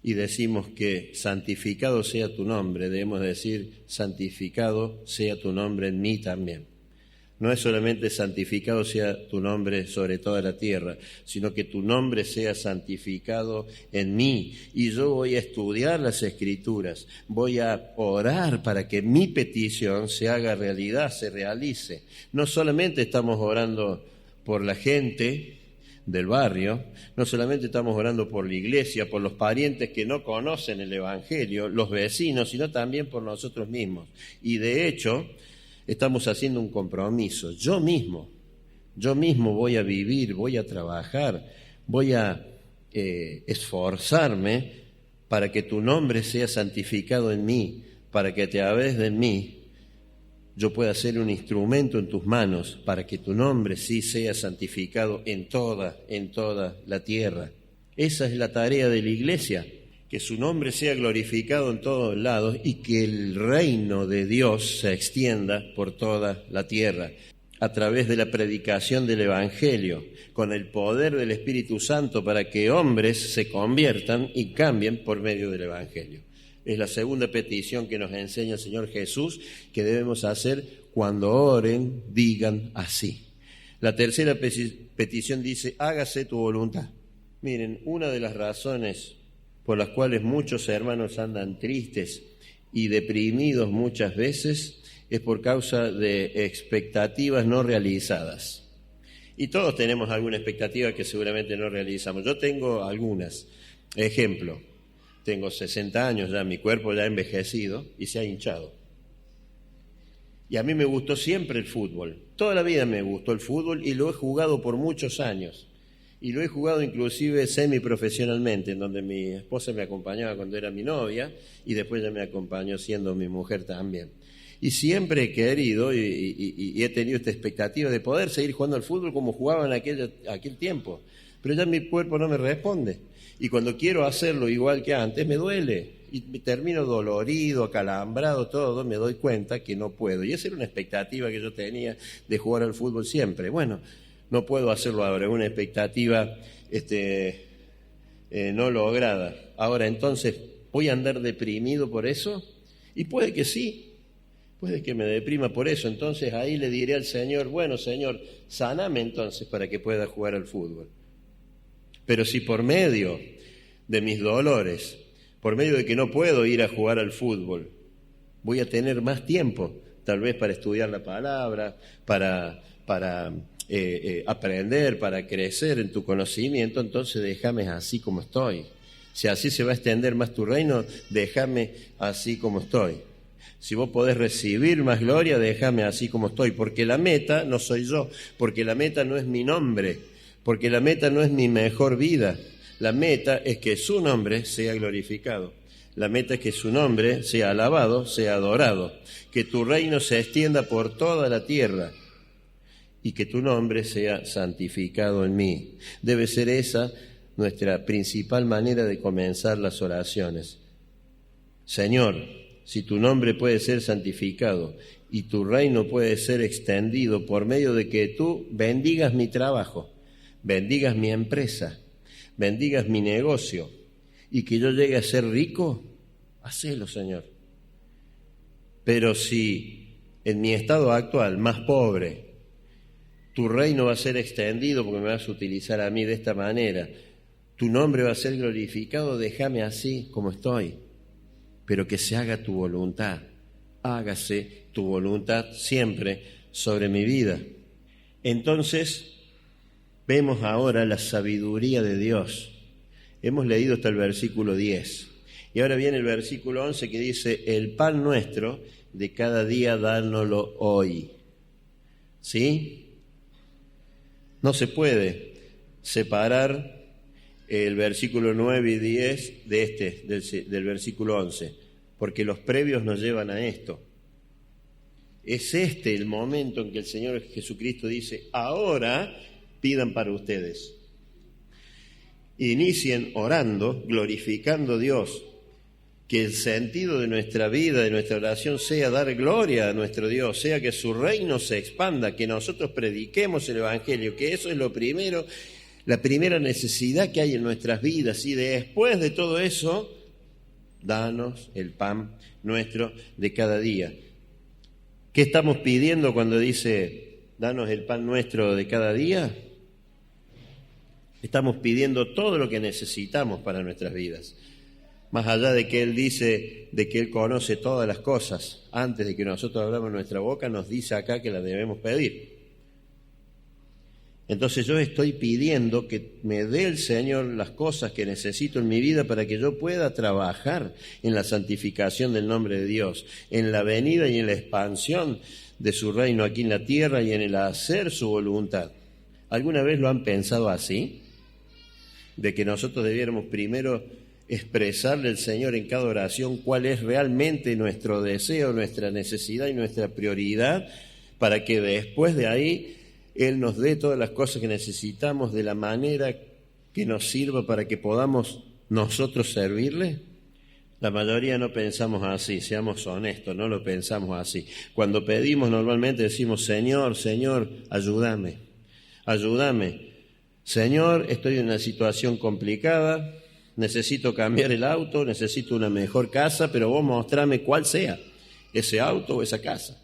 y decimos que santificado sea tu nombre, debemos decir santificado sea tu nombre en mí también. No es solamente santificado sea tu nombre sobre toda la tierra, sino que tu nombre sea santificado en mí. Y yo voy a estudiar las Escrituras, voy a orar para que mi petición se haga realidad, se realice. No solamente estamos orando por la gente del barrio, no solamente estamos orando por la iglesia, por los parientes que no conocen el Evangelio, los vecinos, sino también por nosotros mismos. Y de hecho, estamos haciendo un compromiso. Yo mismo voy a vivir, voy a trabajar, voy a esforzarme para que tu nombre sea santificado en mí, para que a través de mí yo pueda ser un instrumento en tus manos para que tu nombre sí sea santificado en toda la tierra. Esa es la tarea de la iglesia, que su nombre sea glorificado en todos lados y que el reino de Dios se extienda por toda la tierra a través de la predicación del Evangelio, con el poder del Espíritu Santo para que hombres se conviertan y cambien por medio del Evangelio. Es la segunda petición que nos enseña el Señor Jesús que debemos hacer cuando oren, digan así. La tercera petición dice, hágase tu voluntad. Miren, una de las razones por las cuales muchos hermanos andan tristes y deprimidos muchas veces es por causa de expectativas no realizadas. Y todos tenemos alguna expectativa que seguramente no realizamos. Yo tengo algunas. Ejemplo, tengo 60 años ya, mi cuerpo ya ha envejecido y se ha hinchado. Y a mí me gustó siempre el fútbol. Toda la vida me gustó el fútbol y lo he jugado por muchos años. Y lo he jugado inclusive semiprofesionalmente, en donde mi esposa me acompañaba cuando era mi novia y después ya me acompañó siendo mi mujer también. Y siempre he querido y he tenido esta expectativa de poder seguir jugando al fútbol como jugaba en aquel tiempo. Pero ya mi cuerpo no me responde. Y cuando quiero hacerlo igual que antes, me duele. Y me termino dolorido, acalambrado, todo, me doy cuenta que no puedo. Y esa era una expectativa que yo tenía de jugar al fútbol siempre. Bueno, no puedo hacerlo ahora, es una expectativa no lograda. Ahora, entonces, ¿voy a andar deprimido por eso? Y puede que sí. Puede que me deprima por eso, entonces ahí le diré al Señor, bueno Señor, sáname entonces para que pueda jugar al fútbol. Pero si por medio de mis dolores, por medio de que no puedo ir a jugar al fútbol, voy a tener más tiempo, tal vez para estudiar la palabra, para aprender, para crecer en tu conocimiento, entonces déjame así como estoy. Si así se va a extender más tu reino, déjame así como estoy. Si vos podés recibir más gloria, déjame así como estoy, porque la meta no soy yo, porque la meta no es mi nombre, porque la meta no es mi mejor vida. La meta es que su nombre sea glorificado. La meta es que su nombre sea alabado, sea adorado, que tu reino se extienda por toda la tierra y que tu nombre sea santificado en mí. Debe ser esa nuestra principal manera de comenzar las oraciones. Señor, si tu nombre puede ser santificado y tu reino puede ser extendido por medio de que tú bendigas mi trabajo, bendigas mi empresa, bendigas mi negocio y que yo llegue a ser rico, hacelo, Señor. Pero si en mi estado actual, más pobre, tu reino va a ser extendido porque me vas a utilizar a mí de esta manera, tu nombre va a ser glorificado, déjame así como estoy. Pero que se haga tu voluntad, hágase tu voluntad siempre sobre mi vida. Entonces, vemos ahora la sabiduría de Dios. Hemos leído hasta el versículo 10. Y ahora viene el versículo 11 que dice, el pan nuestro de cada día dánoslo hoy. ¿Sí? No se puede separar el versículo 9 y 10 del versículo 11, porque los previos nos llevan a esto. Es el momento en que el Señor Jesucristo dice, ahora pidan para ustedes. Inicien orando, glorificando a Dios, que el sentido de nuestra vida, de nuestra oración, sea dar gloria a nuestro Dios, sea que su reino se expanda, que nosotros prediquemos el Evangelio, que eso es lo primero. La primera necesidad que hay en nuestras vidas, y después de todo eso, danos el pan nuestro de cada día. ¿Qué estamos pidiendo cuando dice, danos el pan nuestro de cada día? Estamos pidiendo todo lo que necesitamos para nuestras vidas. Más allá de que Él dice, de que Él conoce todas las cosas, antes de que nosotros abramos nuestra boca, nos dice acá que las debemos pedir. Entonces yo estoy pidiendo que me dé el Señor las cosas que necesito en mi vida para que yo pueda trabajar en la santificación del nombre de Dios, en la venida y en la expansión de su reino aquí en la tierra y en el hacer su voluntad. ¿Alguna vez lo han pensado así? De que nosotros debiéramos primero expresarle al Señor en cada oración cuál es realmente nuestro deseo, nuestra necesidad y nuestra prioridad, para que después de ahí Él nos dé todas las cosas que necesitamos de la manera que nos sirva para que podamos nosotros servirle. La mayoría no pensamos así, seamos honestos, no lo pensamos así. Cuando pedimos normalmente decimos, Señor, Señor, ayúdame, ayúdame. Señor, estoy en una situación complicada, necesito cambiar el auto, necesito una mejor casa, pero vos mostrame cuál sea, ese auto o esa casa.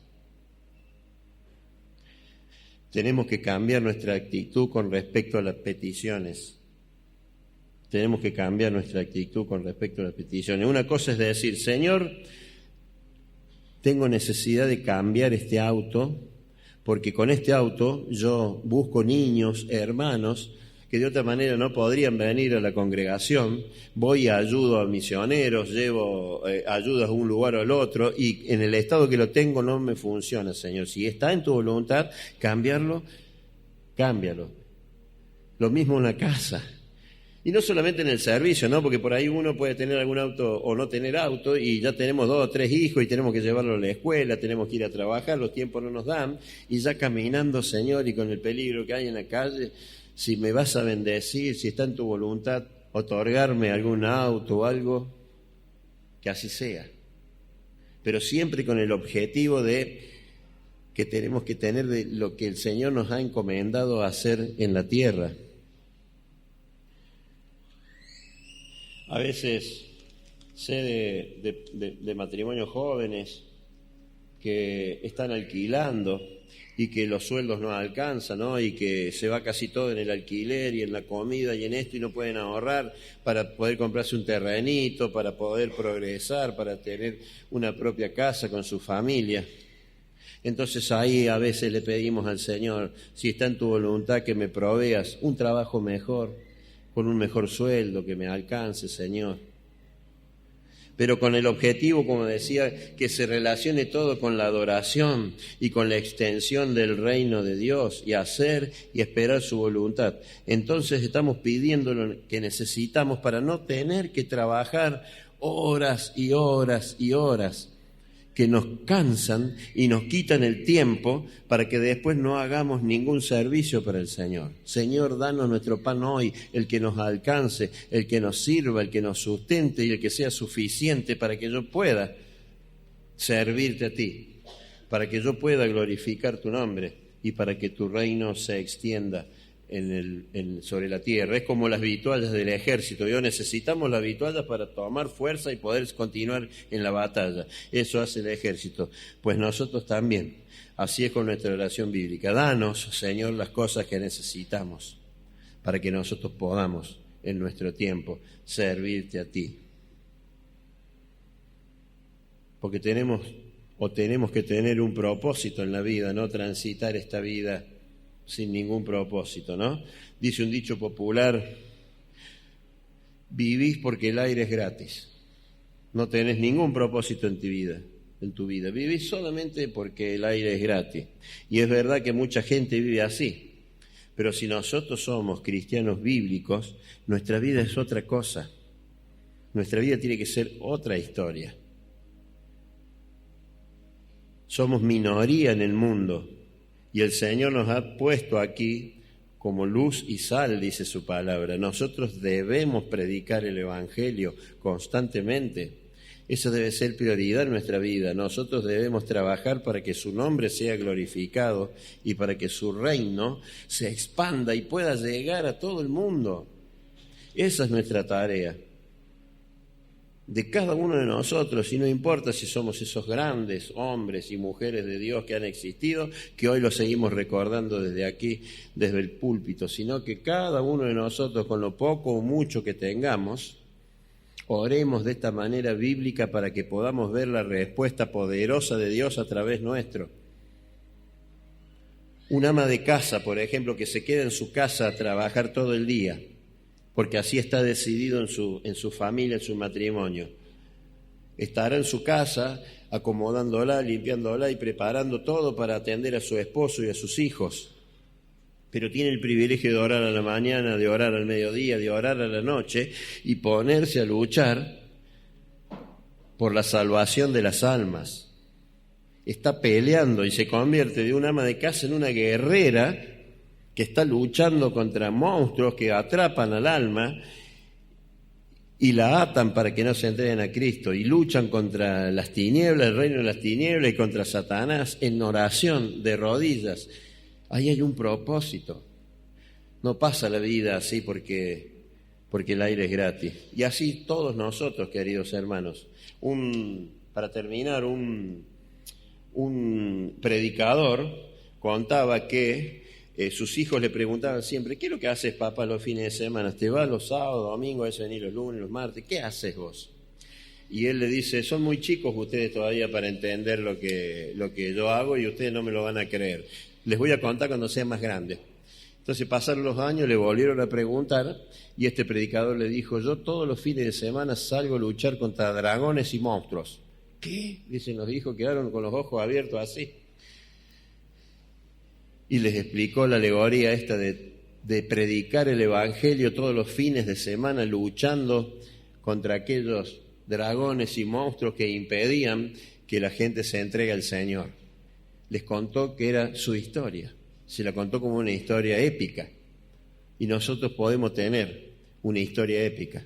Tenemos que cambiar nuestra actitud con respecto a las peticiones. Tenemos que cambiar nuestra actitud con respecto a las peticiones. Una cosa es decir, Señor, tengo necesidad de cambiar este auto porque con este auto yo busco niños, hermanos, que de otra manera no podrían venir a la congregación, voy y ayudo a misioneros, llevo ayudas a un lugar o al otro, y en el estado que lo tengo no me funciona, Señor. Si está en tu voluntad cambiarlo, cámbialo. Lo mismo en la casa. Y no solamente en el servicio, ¿no? Porque por ahí uno puede tener algún auto o no tener auto y ya tenemos 2 o 3 hijos y tenemos que llevarlo a la escuela, tenemos que ir a trabajar, los tiempos no nos dan, y ya caminando, Señor, y con el peligro que hay en la calle, si me vas a bendecir, si está en tu voluntad otorgarme algún auto o algo, que así sea. Pero siempre con el objetivo de que tenemos que tener de lo que el Señor nos ha encomendado a hacer en la tierra. A veces sé de matrimonios jóvenes que están alquilando y que los sueldos no alcanzan, ¿no? Y que se va casi todo en el alquiler y en la comida y en esto y no pueden ahorrar para poder comprarse un terrenito, para poder progresar, para tener una propia casa con su familia. Entonces ahí a veces le pedimos al Señor, si está en tu voluntad, que me proveas un trabajo mejor, con un mejor sueldo, que me alcance, Señor. Pero con el objetivo, como decía, que se relacione todo con la adoración y con la extensión del reino de Dios y hacer y esperar su voluntad. Entonces estamos pidiendo lo que necesitamos para no tener que trabajar horas y horas y horas que nos cansan y nos quitan el tiempo para que después no hagamos ningún servicio para el Señor. Señor, danos nuestro pan hoy, el que nos alcance, el que nos sirva, el que nos sustente y el que sea suficiente para que yo pueda servirte a ti, para que yo pueda glorificar tu nombre y para que tu reino se extienda sobre la tierra. Es como las vituallas del ejército. Necesitamos las vituallas para tomar fuerza y poder continuar en la batalla. Eso hace el ejército. Pues nosotros también. Así es con nuestra oración bíblica. Danos, Señor, las cosas que necesitamos para que nosotros podamos, en nuestro tiempo, servirte a ti. Porque tenemos que tener un propósito en la vida, no transitar esta vida sin ningún propósito, ¿no? Dice un dicho popular, vivís porque el aire es gratis. No tenés ningún propósito en tu vida. Vivís solamente porque el aire es gratis. Y es verdad que mucha gente vive así. Pero si nosotros somos cristianos bíblicos, nuestra vida es otra cosa. Nuestra vida tiene que ser otra historia. Somos minoría en el mundo. Y el Señor nos ha puesto aquí como luz y sal, dice su palabra. Nosotros debemos predicar el Evangelio constantemente. Esa debe ser prioridad en nuestra vida. Nosotros debemos trabajar para que su nombre sea glorificado y para que su reino se expanda y pueda llegar a todo el mundo. Esa es nuestra tarea. De cada uno de nosotros, y no importa si somos esos grandes hombres y mujeres de Dios que han existido, que hoy los seguimos recordando desde aquí, desde el púlpito, sino que cada uno de nosotros, con lo poco o mucho que tengamos, oremos de esta manera bíblica para que podamos ver la respuesta poderosa de Dios a través nuestro. Un ama de casa, por ejemplo, que se queda en su casa a trabajar todo el día, porque así está decidido en su familia, en su matrimonio. Estará en su casa acomodándola, limpiándola y preparando todo para atender a su esposo y a sus hijos. Pero tiene el privilegio de orar a la mañana, de orar al mediodía, de orar a la noche y ponerse a luchar por la salvación de las almas. Está peleando y se convierte de un ama de casa en una guerrera que está luchando contra monstruos que atrapan al alma y la atan para que no se entreguen a Cristo, y luchan contra las tinieblas, el reino de las tinieblas, y contra Satanás en oración, de rodillas. Ahí hay un propósito. No pasa la vida así porque el aire es gratis. Y así todos nosotros, queridos hermanos. Para terminar, un predicador contaba que sus hijos le preguntaban siempre, ¿qué es lo que haces, papá, los fines de semana? ¿Te vas los sábados, domingos, a veces venir los lunes, los martes? ¿Qué haces vos? Y él le dice, son muy chicos ustedes todavía para entender lo que yo hago y ustedes no me lo van a creer. Les voy a contar cuando sea más grande. Entonces pasaron los años, le volvieron a preguntar y este predicador le dijo, yo todos los fines de semana salgo a luchar contra dragones y monstruos. ¿Qué? Dicen los hijos, quedaron con los ojos abiertos así. Y les explicó la alegoría esta de predicar el evangelio todos los fines de semana luchando contra aquellos dragones y monstruos que impedían que la gente se entregue al Señor. Les contó que era su historia, se la contó como una historia épica y nosotros podemos tener una historia épica.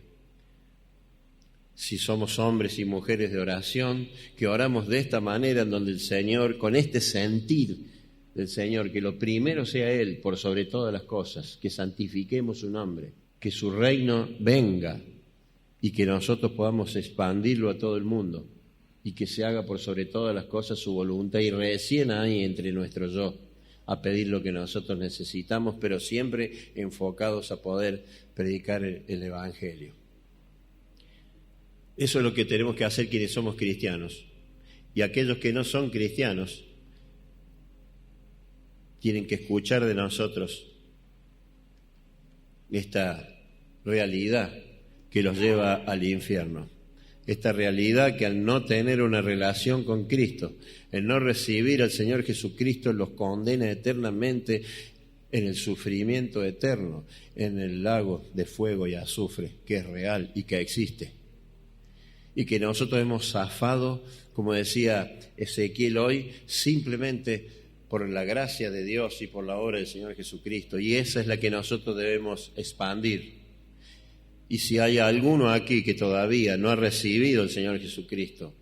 Si somos hombres y mujeres de oración, que oramos de esta manera en donde el Señor, con este sentir del Señor, que lo primero sea Él por sobre todas las cosas, que santifiquemos su nombre, que su reino venga y que nosotros podamos expandirlo a todo el mundo y que se haga por sobre todas las cosas su voluntad y recién ahí entre nuestro yo a pedir lo que nosotros necesitamos, pero siempre enfocados a poder predicar el Evangelio. Eso es lo que tenemos que hacer quienes somos cristianos. Y aquellos que no son cristianos tienen que escuchar de nosotros esta realidad que los lleva al infierno. Esta realidad que al no tener una relación con Cristo, el no recibir al Señor Jesucristo, los condena eternamente en el sufrimiento eterno, en el lago de fuego y azufre, que es real y que existe. Y que nosotros hemos zafado, como decía Ezequiel hoy, simplemente por la gracia de Dios y por la obra del Señor Jesucristo. Y esa es la que nosotros debemos expandir. Y si hay alguno aquí que todavía no ha recibido al Señor Jesucristo,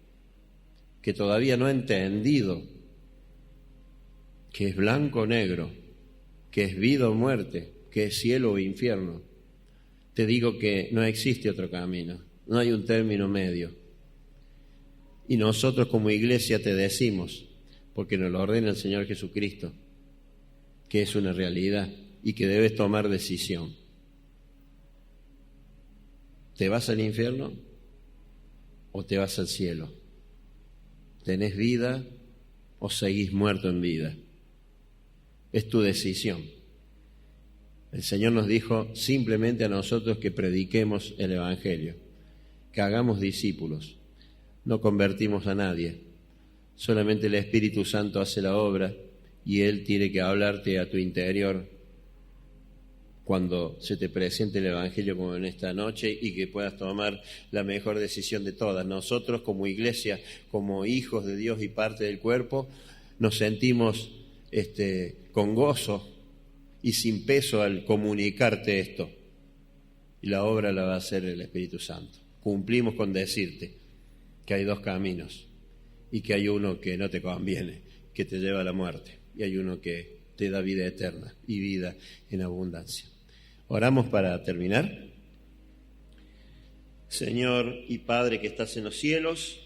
que todavía no ha entendido que es blanco o negro, que es vida o muerte, que es cielo o infierno, te digo que no existe otro camino, no hay un término medio. Y nosotros como iglesia te decimos, porque nos lo ordena el Señor Jesucristo, que es una realidad y que debes tomar decisión. ¿Te vas al infierno o te vas al cielo? ¿Tenés vida o seguís muerto en vida? Es tu decisión. El Señor nos dijo simplemente a nosotros que prediquemos el Evangelio, que hagamos discípulos. No convertimos a nadie, solamente el Espíritu Santo hace la obra y Él tiene que hablarte a tu interior cuando se te presente el Evangelio como en esta noche y que puedas tomar la mejor decisión de todas. Nosotros como iglesia, como hijos de Dios y parte del cuerpo, nos sentimos con gozo y sin peso al comunicarte esto. Y la obra la va a hacer el Espíritu Santo. Cumplimos con decirte que hay dos caminos y que hay uno que no te conviene, que te lleva a la muerte, y hay uno que te da vida eterna y vida en abundancia. Oramos para terminar. Señor y Padre que estás en los cielos,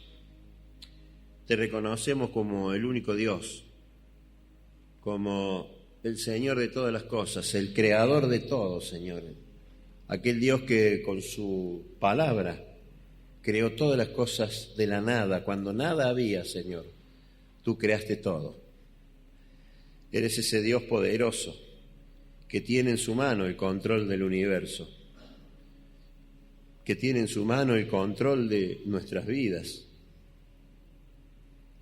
te reconocemos como el único Dios, como el Señor de todas las cosas, el creador de todo, Señor. Aquel Dios que con su palabra creó todas las cosas de la nada, cuando nada había, Señor. Tú creaste todo. Eres ese Dios poderoso que tiene en su mano el control del universo, que tiene en su mano el control de nuestras vidas.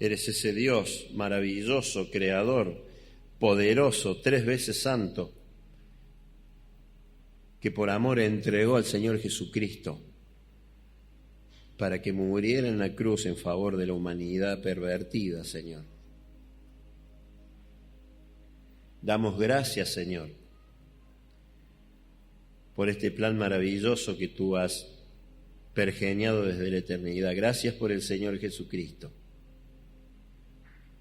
Eres ese Dios maravilloso, creador, poderoso, 3 veces santo, que por amor entregó al Señor Jesucristo para que muriera en la cruz en favor de la humanidad pervertida, Señor. Damos gracias, Señor, por este plan maravilloso que tú has pergeñado desde la eternidad. Gracias por el Señor Jesucristo.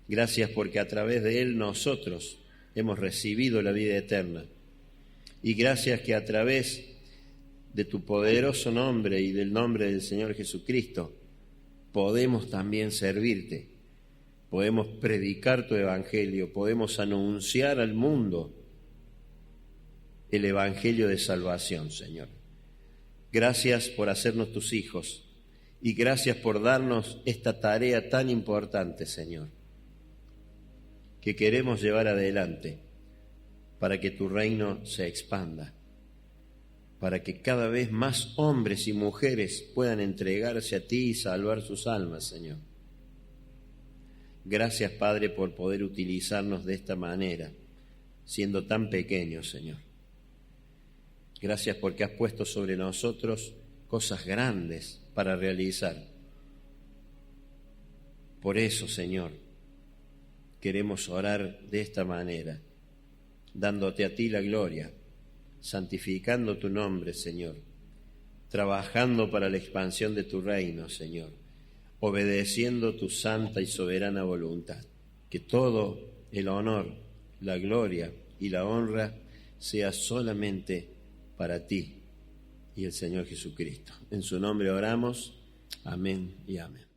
Gracias porque a través de Él nosotros hemos recibido la vida eterna. Y gracias que a través de tu poderoso nombre y del nombre del Señor Jesucristo podemos también servirte. Podemos predicar tu evangelio, podemos anunciar al mundo el evangelio de salvación, Señor. Gracias por hacernos tus hijos y gracias por darnos esta tarea tan importante, Señor, que queremos llevar adelante para que tu reino se expanda, para que cada vez más hombres y mujeres puedan entregarse a ti y salvar sus almas, Señor. Gracias, Padre, por poder utilizarnos de esta manera, siendo tan pequeños, Señor. Gracias porque has puesto sobre nosotros cosas grandes para realizar. Por eso, Señor, queremos orar de esta manera, dándote a ti la gloria, santificando tu nombre, Señor, trabajando para la expansión de tu reino, Señor, obedeciendo tu santa y soberana voluntad. Que todo el honor, la gloria y la honra sea solamente para ti y el Señor Jesucristo. En su nombre oramos. Amén y amén.